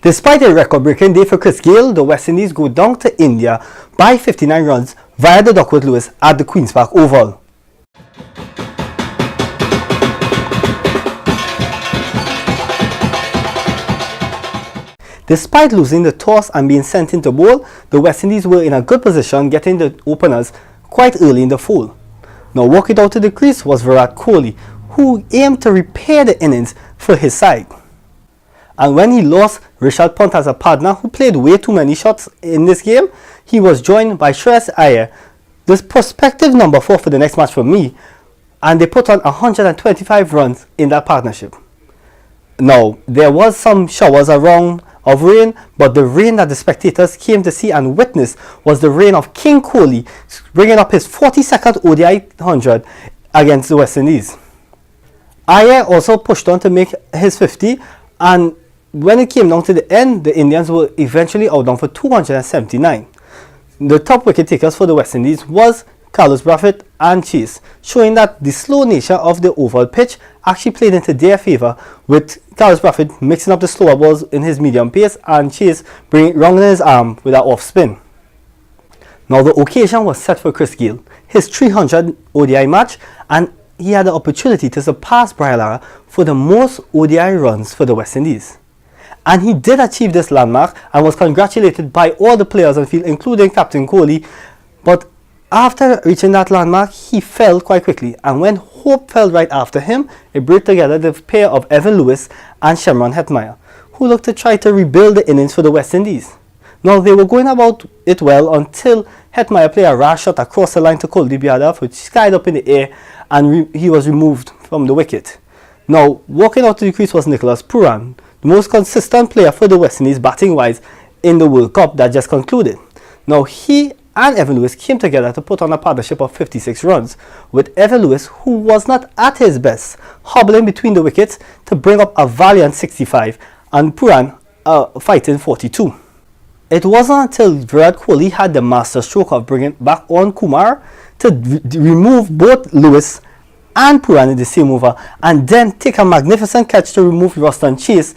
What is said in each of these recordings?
Despite a record-breaking day for Chris Gayle, the West Indies go down to India by 59 runs via the Duckworth-Lewis at the Queen's Park Oval. Despite losing the toss and being sent into bowl, the West Indies were in a good position, getting the openers quite early in the fold. Now walking out to the crease was Virat Kohli, who aimed to repair the innings for his side. And when he lost Rishabh Pant as a partner who played way too many shots in this game, he was joined by Shreyas Iyer, this prospective number 4 for the next match for me, and they put on 125 runs in that partnership. Now, there was some showers around of rain, but the rain that the spectators came to see and witness was the rain of King Kohli, bringing up his 42nd ODI 100 against the West Indies. Iyer also pushed on to make his 50, and when it came down to the end, the Indians were eventually out down for 279. The top wicket takers for the West Indies was Carlos Brathwaite and Chase, showing that the slow nature of the oval pitch actually played into their favour, with Carlos Brathwaite mixing up the slower balls in his medium pace and Chase bringing rounding his arm with an off spin. Now the occasion was set for Chris Gayle, his 300 ODI match, and he had the opportunity to surpass Brian Lara for the most ODI runs for the West Indies. And he did achieve this landmark and was congratulated by all the players on field, including Captain Kohli. But after reaching that landmark, he fell quite quickly, and when hope fell right after him, it brought together the pair of Evan Lewis and Shimron Hetmyer, who looked to try to rebuild the innings for the West Indies. Now they were going about it well until Hetmyer played a rash shot across the line to Kuldeep Yadav, which skied up in the air, and he was removed from the wicket. Now walking out to the crease was Nicholas Pooran, the most consistent player for the West Indies batting wise in the World Cup that just concluded. Now he and Evan Lewis came together to put on a partnership of 56 runs, with Evan Lewis, who was not at his best, hobbling between the wickets to bring up a valiant 65, and Pooran fighting 42. It wasn't until Virat Kohli had the master stroke of bringing back on Kumar to remove both Lewis and Pooran in the same over, and then take a magnificent catch to remove Ruston Chase,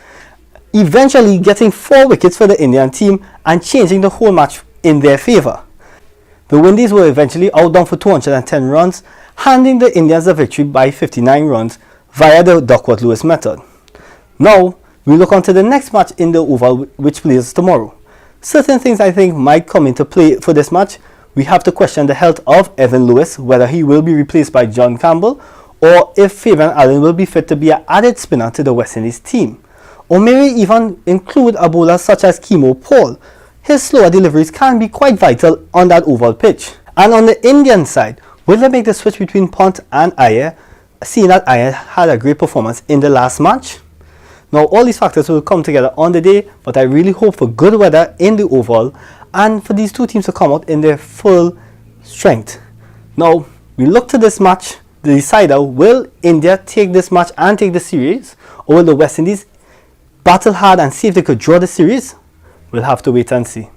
eventually getting 4 wickets for the Indian team and changing the whole match in their favour. The Windies were eventually out down for 210 runs, handing the Indians the victory by 59 runs via the Duckworth-Lewis method. Now, we look on to the next match in the Oval, which plays tomorrow. Certain things I think might come into play for this match. We have to question the health of Evan Lewis, whether he will be replaced by John Campbell, or if Fabian Allen will be fit to be an added spinner to the West Indies team. Or maybe even include a bowler such as Kemo Paul. His slower deliveries can be quite vital on that oval pitch. And on the Indian side, will they make the switch between Pant and Iyer, seeing that Iyer had a great performance in the last match? Now all these factors will come together on the day, but I really hope for good weather in the Oval and for these two teams to come out in their full strength. Now we look to this match, the decider: will India take this match and take the series, or will the West Indies battle hard and see if they could draw the series? We'll have to wait and see.